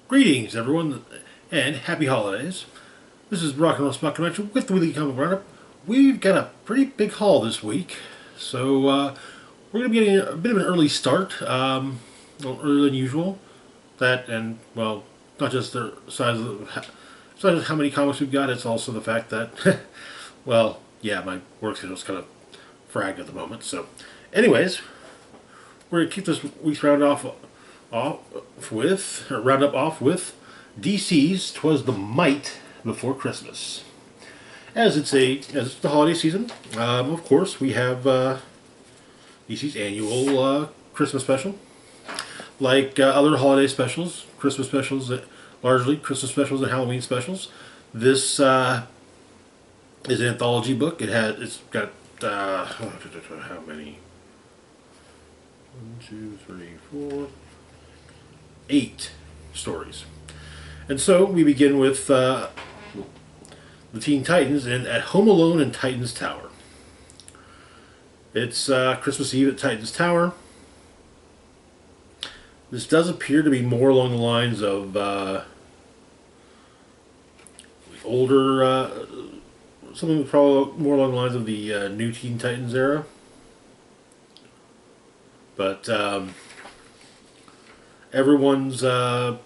Greetings, everyone, and happy holidays. This is Rock and Roll Spot Convention with the Weekly Comic Roundup. We've got a pretty big haul this week, so we're going to be getting a bit of an early start, a little earlier than usual. That and, well, not just the size of how many comics we've got, it's also the fact that, well, yeah, my work schedule's kind of fragged at the moment. So, anyways, we're going to kick this week's roundup off with DC's "Twas the Mite" before Christmas. As it's the holiday season, of course we have DC's annual Christmas special. Like other holiday specials, Christmas specials, largely Christmas specials and Halloween specials. This is an anthology book. It's got how many? 1, 2, 3, 4, 8 stories. And so we begin with the Teen Titans and at Home Alone in Titans Tower. It's Christmas Eve at Titans Tower. This does appear to be more along the lines of older, something probably more along the lines of the New Teen Titans era. But everyone's in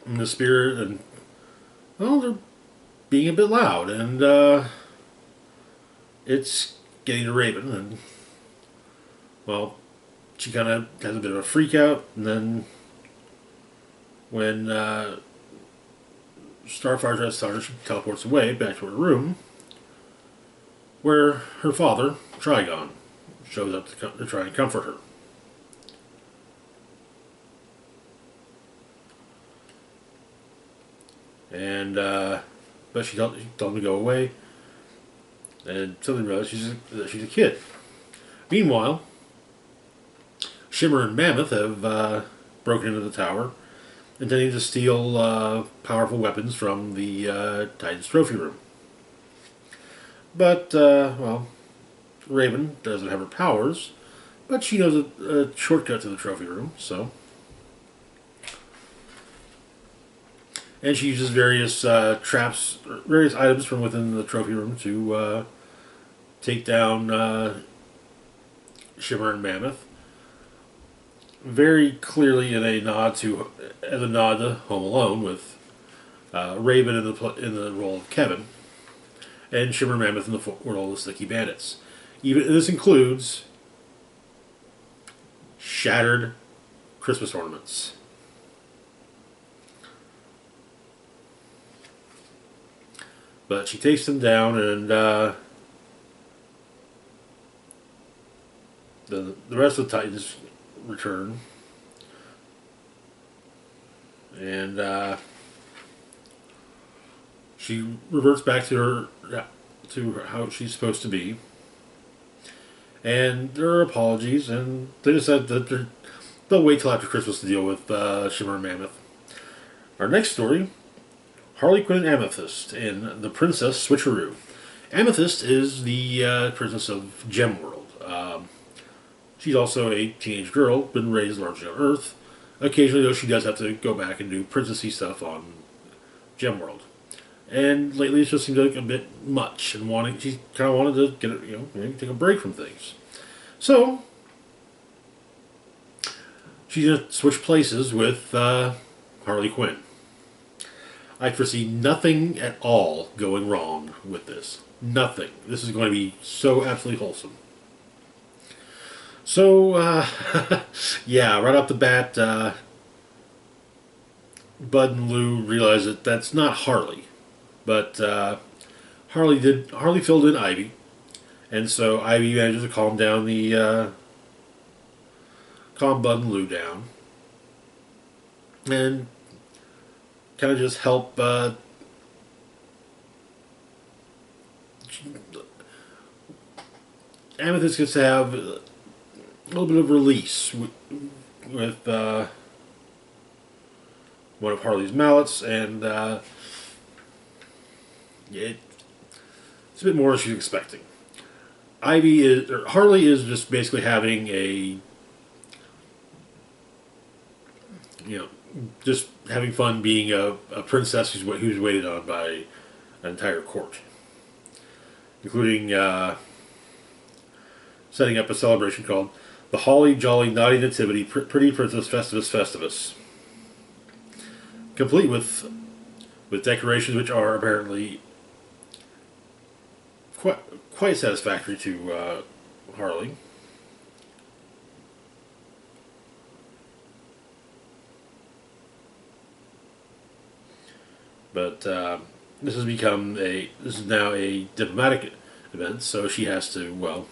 the spirit, and well, they're being a bit loud, and it's getting to Raven, and well, she kind of has a bit of a freak out, and then when Starfire tries to tell her, she teleports away back to her room, where her father, Trigon, shows up to try and comfort her. And but she told him to go away, and suddenly realizes she's a kid. Meanwhile, Shimmer and Mammoth have broken into the tower, intending to steal powerful weapons from the Titans trophy room. But well, Raven doesn't have her powers, but she knows a shortcut to the trophy room, so. And she uses various traps, various items from within the trophy room to take down Shimmer and Mammoth. Very clearly as a nod to Home Alone, with Raven in the role of Kevin, and Shimmer and Mammoth in the role of the Sticky Bandits. Even this includes shattered Christmas ornaments. But she takes them down, and the rest of the Titans return, and she reverts back to how she's supposed to be. And there are apologies, and they decide that they'll wait till after Christmas to deal with Shimmer and Mammoth. Our next story, Harley Quinn and Amethyst in The Princess Switcheroo. Amethyst is the princess of Gemworld. She's also a teenage girl, been raised largely on Earth. Occasionally, though, she does have to go back and do princessy stuff on Gemworld. And lately, it just seems like a bit much, and she kind of wanted to get maybe take a break from things. So she's gonna switch places with Harley Quinn. I foresee nothing at all going wrong with this. Nothing. This is going to be so absolutely wholesome. So, yeah, right off the bat, Bud and Lou realize that that's not Harley. But Harley filled in Ivy, and so Ivy manages to calm Bud and Lou down, and kind of just help Amethyst gets to have a little bit of release with one of Harley's mallets, and it's a bit more than she's expecting. Harley is just basically having a you know, just having fun being a princess who's waited on by an entire court, including setting up a celebration called the Holly Jolly Naughty Nativity Pretty Princess Festivus Festivus, complete with decorations which are apparently quite satisfactory to Harley. But this is now a diplomatic event, so she has to, well,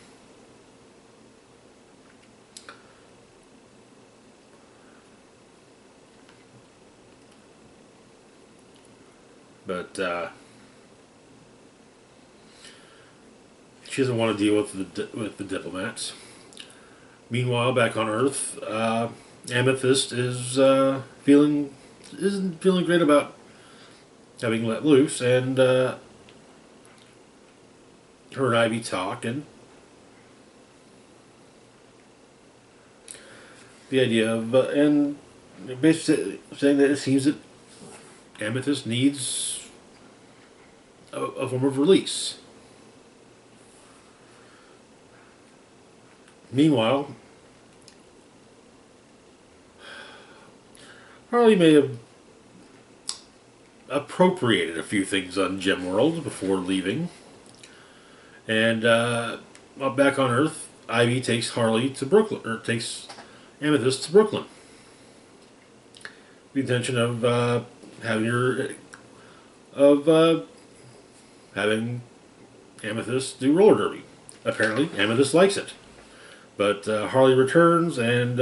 but she doesn't want to deal with the diplomats. Meanwhile, back on Earth, Amethyst isn't feeling great about having let loose, and her and Ivy talk, and the idea of and basically saying that it seems that Amethyst needs a form of release. Meanwhile, Harley may have appropriated a few things on Gemworld before leaving, and back on Earth, Ivy takes Harley to Brooklyn, or takes Amethyst to Brooklyn. The intention of having Amethyst do roller derby. Apparently, Amethyst likes it, but Harley returns, and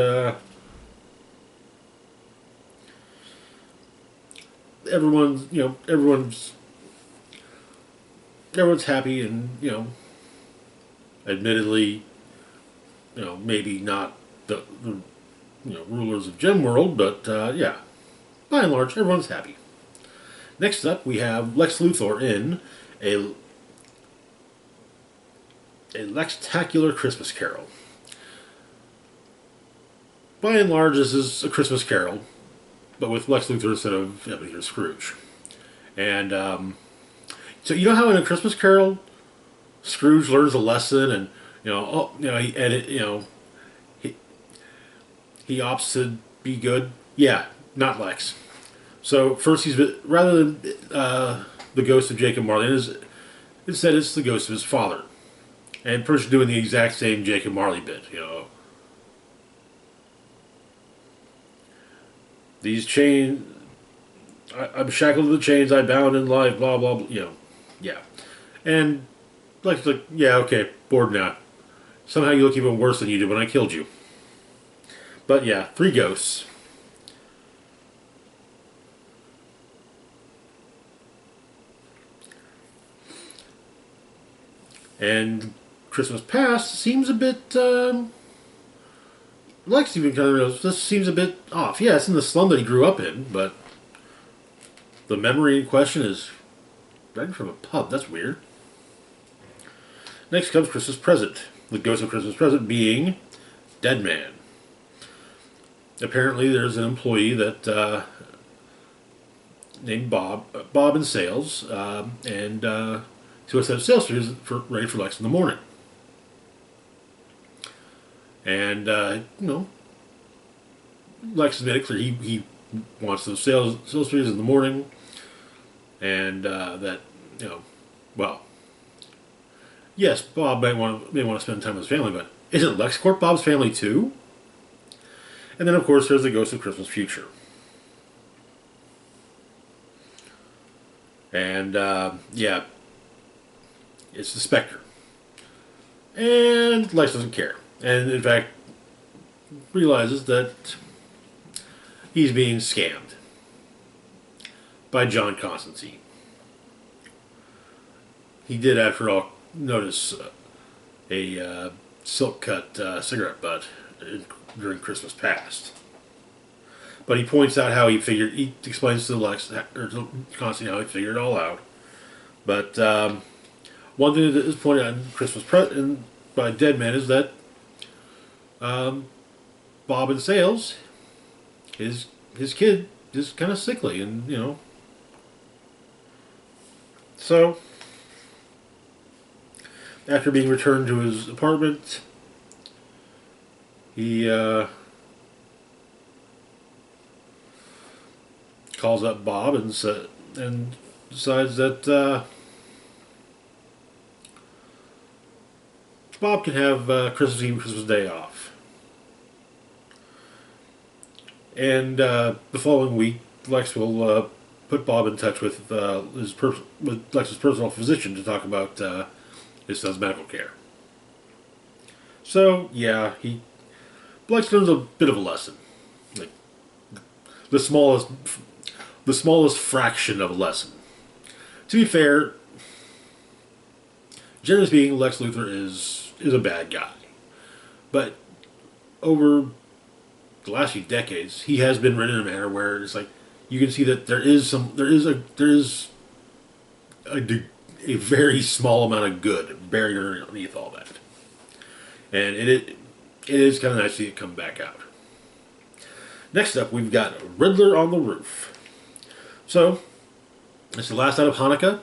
everyone's happy, and admittedly, maybe not the rulers of Gemworld, but yeah, by and large, everyone's happy. Next up, we have Lex Luthor in a Lextacular Christmas Carol. By and large, this is a Christmas Carol, but with Lex Luthor instead of Ebenezer Scrooge. And so you know how in a Christmas Carol, Scrooge learns a lesson, and he opts to be good. Yeah, not Lex. So first rather than the ghost of Jacob Marley, instead it's the ghost of his father, and first doing the exact same Jacob Marley bit. These chains, I'm shackled to the chains I bound in life. Blah blah blah. Yeah, and like yeah, okay, bored now. Somehow you look even worse than you did when I killed you. But yeah, 3 ghosts. And Christmas Past seems a bit. Lex even kind of knows this seems a bit off. Yeah, it's in the slum that he grew up in, but the memory in question is right from a pub. That's weird. Next comes Christmas Present. The ghost of Christmas Present being Dead Man. Apparently, there's an employee that named Bob in sales, and so it's a sales ready for Lex in the morning. And Lex has made it clear he wants those sales trees in the morning, and that well, yes, Bob may want to spend time with his family, but isn't LexCorp Bob's family too? And then of course there's the Ghost of Christmas Future, and yeah, it's the Spectre, and Lex doesn't care. And in fact, realizes that he's being scammed by John Constantine. He did, after all, notice a silk cut cigarette butt during Christmas Past. But he points out how he explains to Lex, or to Constantine, how he figured it all out. But one thing that is pointed out in Christmas by Dead Man is that Bob in sales his his kid is kind of sickly, and so after being returned to his apartment, he calls up Bob and decides that Bob can have Christmas Eve and Christmas Day off. And the following week, Lex will put Bob in touch with with Lex's personal physician to talk about his son's medical care. So yeah, Lex learns a bit of a lesson, like the smallest fraction of a lesson. To be fair, generally speaking, Lex Luthor is a bad guy, but over the last few decades, he has been written in a manner where it's like you can see that there is a very small amount of good buried underneath all that, and it is kind of nice to see it come back out. Next up, we've got Riddler on the Roof. So it's the last night of Hanukkah,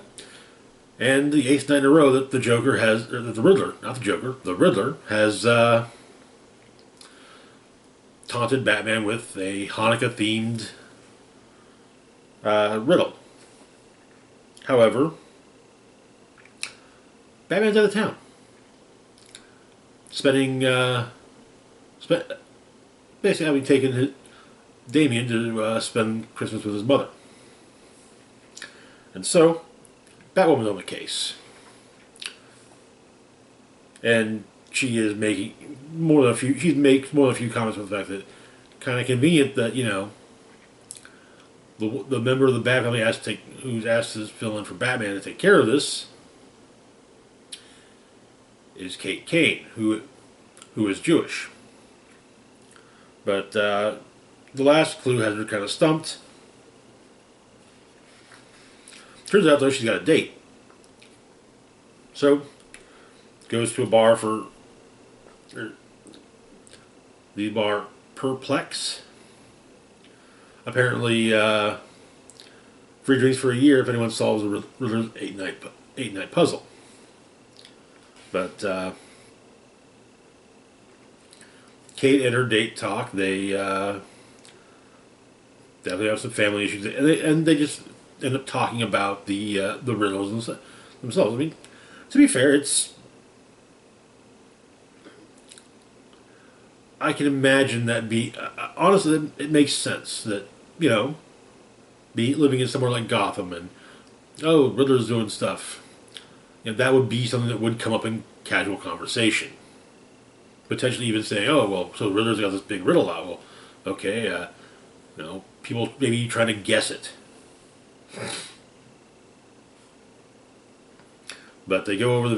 and the eighth night in a row that the Joker has, or that the Riddler, not the Joker, the Riddler has taunted Batman with a Hanukkah-themed riddle. However, Batman's out of town, basically having taken Damien to spend Christmas with his mother. And so, Batwoman's on the case. And she is making more than a few. She makes more than a few comments about the fact that kind of convenient that the member of the Bat family who's asked to fill in for Batman to take care of this is Kate Kane, who is Jewish. But the last clue has her kind of stumped. Turns out though she's got a date, so goes to a bar the bar Perplex. Apparently, free drinks for a year if anyone solves the Riddler's eight-night puzzle. But Kate and her date talk. They definitely have some family issues, and they just end up talking about the riddles themselves. I mean, to be fair, I can imagine that honestly, it makes sense that be living in somewhere like Gotham and Riddler's doing stuff. That would be something that would come up in casual conversation. Potentially even saying, "Oh, well, so Riddler's got this big riddle out. Well, okay, people maybe trying to guess it." But they go over them,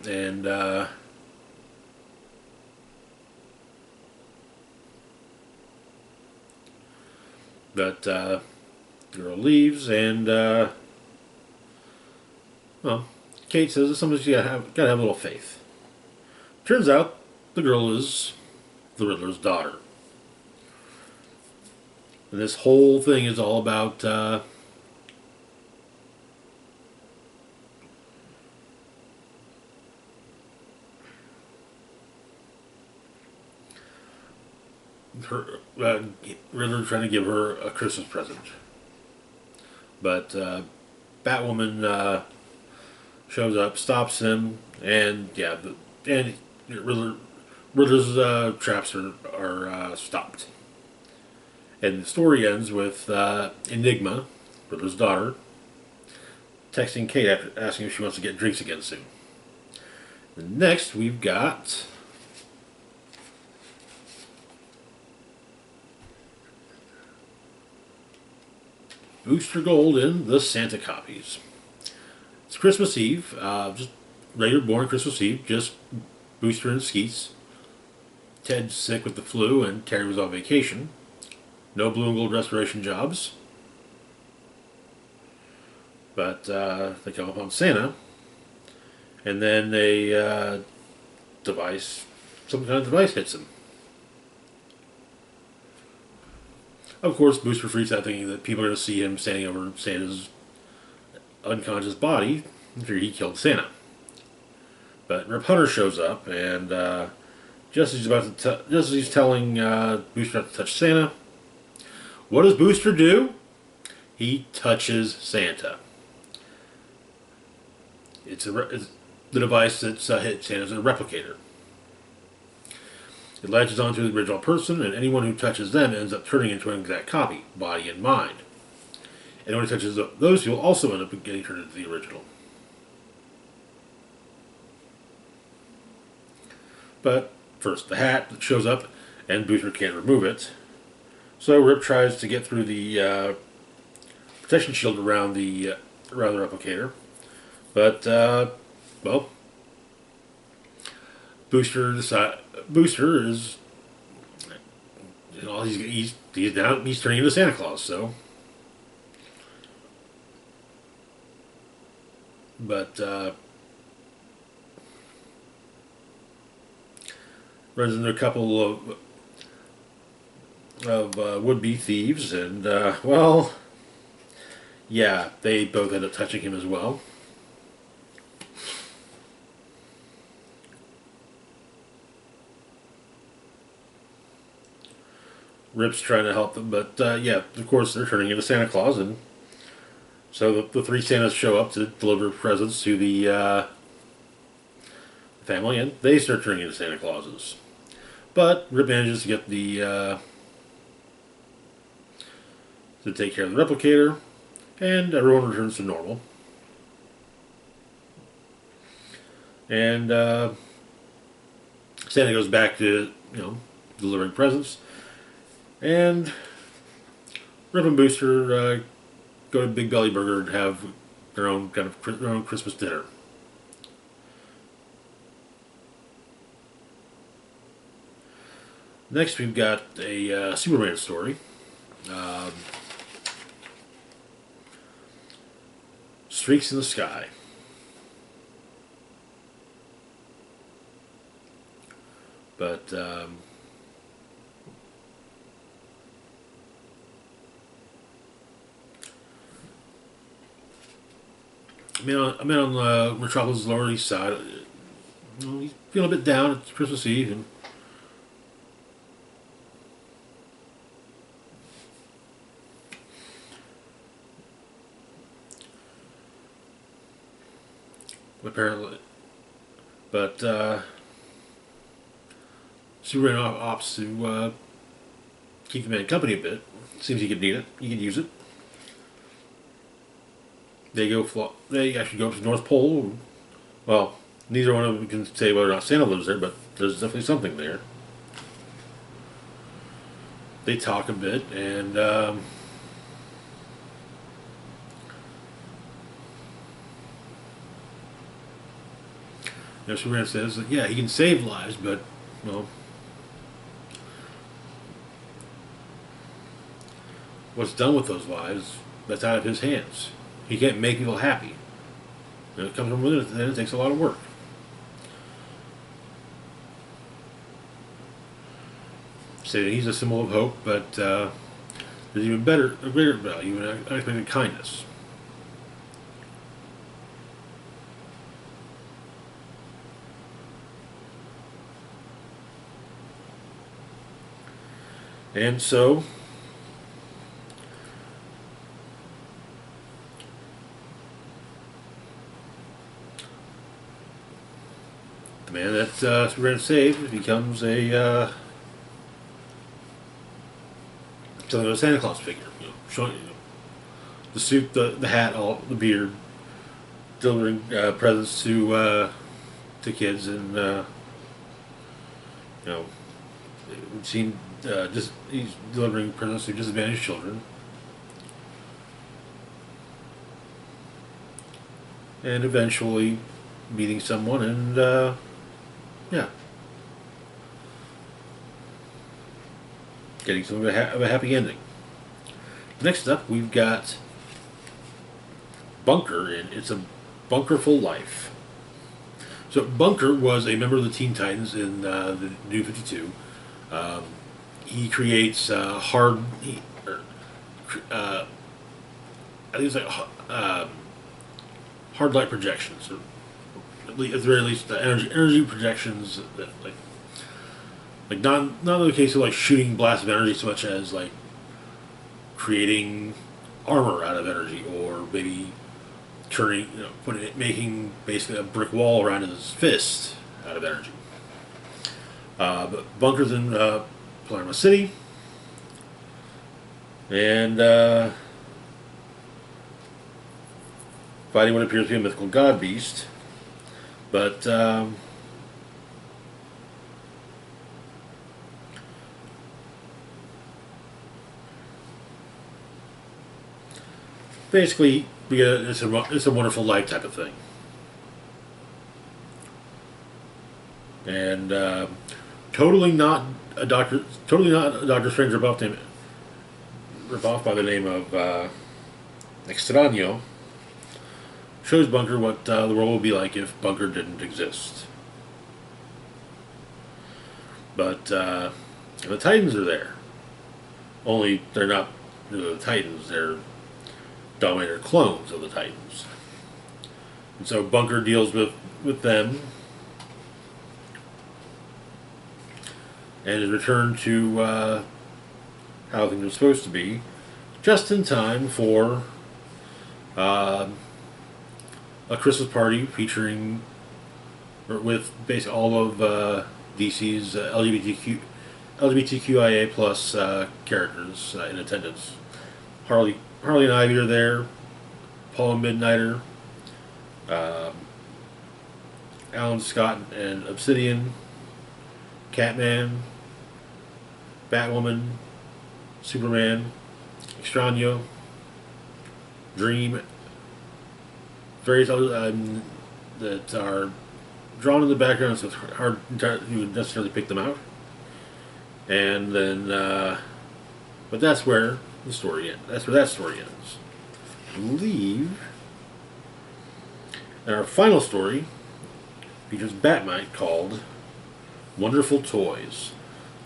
and the girl leaves, and Kate says that somebody's gotta have a little faith. Turns out the girl is the Riddler's daughter. And this whole thing is all about Riddler trying to give her a Christmas present. But Batwoman shows up, stops him, and Riddler's traps are stopped. And the story ends with Enigma, Riddler's daughter, texting Kate after asking if she wants to get drinks again soon. And next, we've got Booster Gold in the Santa copies. It's Christmas Eve, just regular boring Christmas Eve, just Booster and Skeets. Ted's sick with the flu and Terry was on vacation. No blue and gold restoration jobs. But they come upon Santa, and then some kind of device hits him. Of course, Booster freaks out thinking that people are going to see him standing over Santa's unconscious body after he killed Santa. But Rip Hunter shows up, and just as he's telling Booster not to touch Santa, what does Booster do? He touches Santa. It's the device that's hit Santa's a replicator. It latches onto the original person, and anyone who touches them ends up turning into an exact copy, body and mind. Anyone who touches those people also end up getting turned into the original. But first, the hat shows up, and Booster can't remove it. So Rip tries to get through the protection shield around the replicator, but well, Booster is, he's turning into Santa Claus. So, but runs into a couple of would-be thieves, and well, yeah, they both end up touching him as well. Rip's trying to help them, but yeah, of course they're turning into Santa Claus, and so the three Santas show up to deliver presents to the family, and they start turning into Santa Clauses. But Rip manages to get the to take care of the replicator, and everyone returns to normal. And Santa goes back to delivering presents. And Rip and Booster go to Big Belly Burger and have their own Christmas dinner. Next, we've got a Superman story. Streaks in the Sky. But I'm on Metropolis' Lower East Side. He's feeling a bit down. It's Christmas Eve, and apparently, but Superman opts to keep the man company a bit. Seems he could need it. He could use it. They actually go up to the North Pole. Well, neither one of them can say whether or not Santa lives there, but there's definitely something there. They talk a bit, and Superman says that yeah, he can save lives, but well, what's done with those lives, that's out of his hands. He can't make people happy. It comes from within, and it takes a lot of work. Say he's a symbol of hope, but there's even a greater value in unexpected kindness. And so, the man that Superman saved becomes a something of a Santa Claus figure. Showing the suit, the hat, the beard, delivering presents to kids, and it seemed he's delivering presents to disadvantaged children. And eventually meeting someone, and yeah, getting some of a happy ending. Next up, we've got Bunker, and it's a Bunkerful Life. So Bunker was a member of the Teen Titans in the New 52. He creates I think it's like hard light projections, or at the very least, the energy projections that like not in the case of like shooting blasts of energy so much as like creating armor out of energy, or maybe turning, making basically a brick wall around his fist out of energy. But Bunker's in Palermo City, and fighting what appears to be a mythical god beast, but basically we get it's a wonderful life type of thing, and totally not a Doctor Strange ripoff by the name of Extraño. Shows Bunker what the world would be like if Bunker didn't exist. But the Titans are there. Only they're not the Titans, they're Dominator clones of the Titans. And so Bunker deals with them and is returned to how things are supposed to be, just in time for a Christmas party featuring, or with basically all of DC's LGBTQIA plus characters in attendance. Harley and Ivy are there, Paul and Midnighter, Alan Scott and Obsidian, Catman, Batwoman, Superman, Extraño, Dream, various others that are drawn in the background, so it's hard to necessarily pick them out. And then, but that's where the story ends. That's where that story ends. I believe. And our final story features Batmite called Wonderful Toys.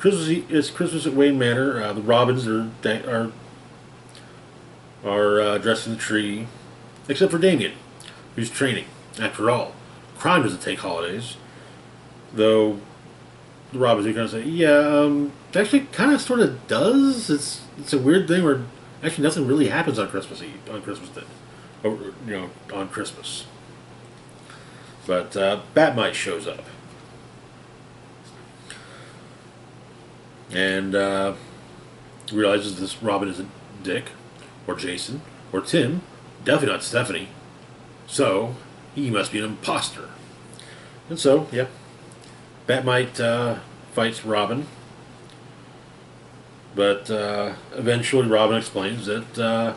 It's Christmas at Wayne Manor. The Robins are dressed in the tree, except for Damien, who's training. After all, crime doesn't take holidays. Though the Robins are kind of say, yeah, actually, kind of, sort of does. It's a weird thing where actually nothing really happens on Christmas Eve, on Christmas Day, or, on Christmas. But Batmite shows up, and realizes this Robin isn't Dick, or Jason, or Tim, definitely not Stephanie. So he must be an imposter. And so, yeah, Batmite fights Robin, but eventually Robin explains that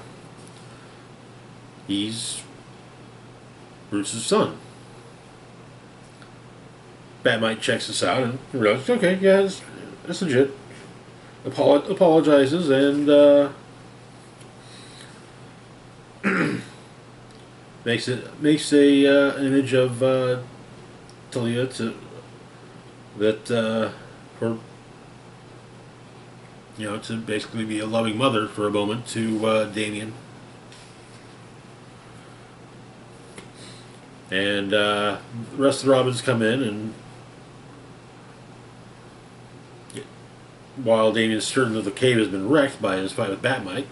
he's Bruce's son. Batmite checks this out and realizes, okay, yeah, that's legit. Apologizes and makes an image of Talia to basically be a loving mother for a moment to Damien. And the rest of the Robins come in, and while Damien's certain that the cave has been wrecked by his fight with Batmite,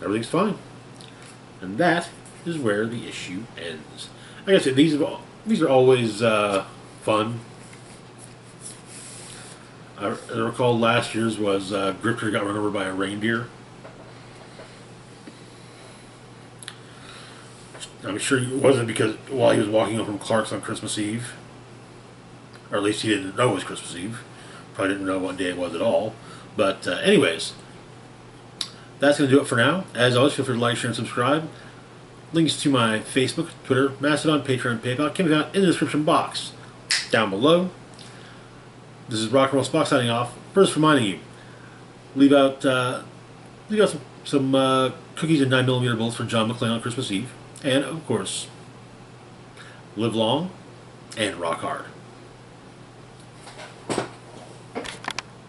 everything's fine. And that is where the issue ends. Like I said, these are always fun. I recall last year's was Grifter got run over by a reindeer. I'm sure it wasn't because while he was walking home from Clark's on Christmas Eve, or at least he didn't know it was Christmas Eve. Probably didn't know what day it was at all. But anyways, that's going to do it for now. As always, feel free to like, share, and subscribe. Links to my Facebook, Twitter, Mastodon, Patreon, and PayPal can be found in the description box down below. This is Rock and Roll Spock signing off. First, reminding you, leave out some cookies and 9mm bullets for John McClane on Christmas Eve, and of course, live long and rock hard.